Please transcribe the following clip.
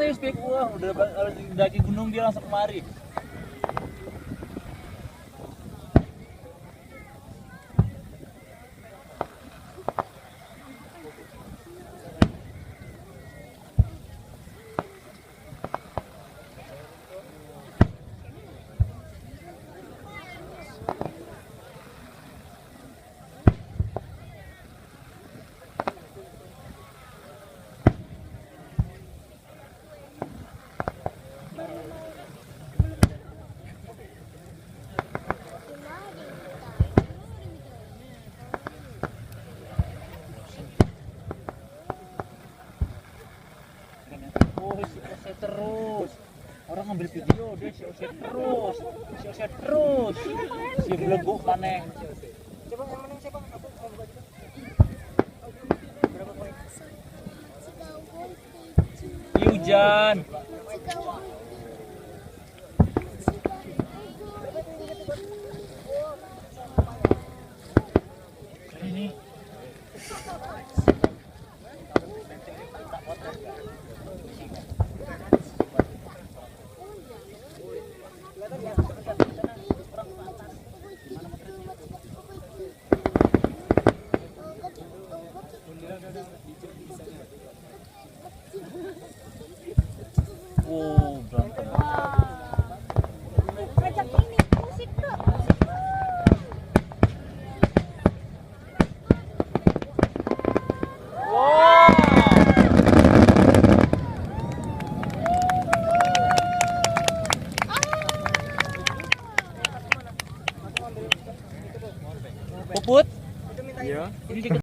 serius Pik. Wah, udah daki gunung dia langsung kemari. Sioset terus, orang ngambil video dia sioset terus, si beleguk maneh. Coba yang mana siapa? Aku mau buka juga. Berapa poin? Hujan. Ini. Oh, berantem. Ngajak ini musik tuh. Wow. Puput? Itu minta Iya. Ini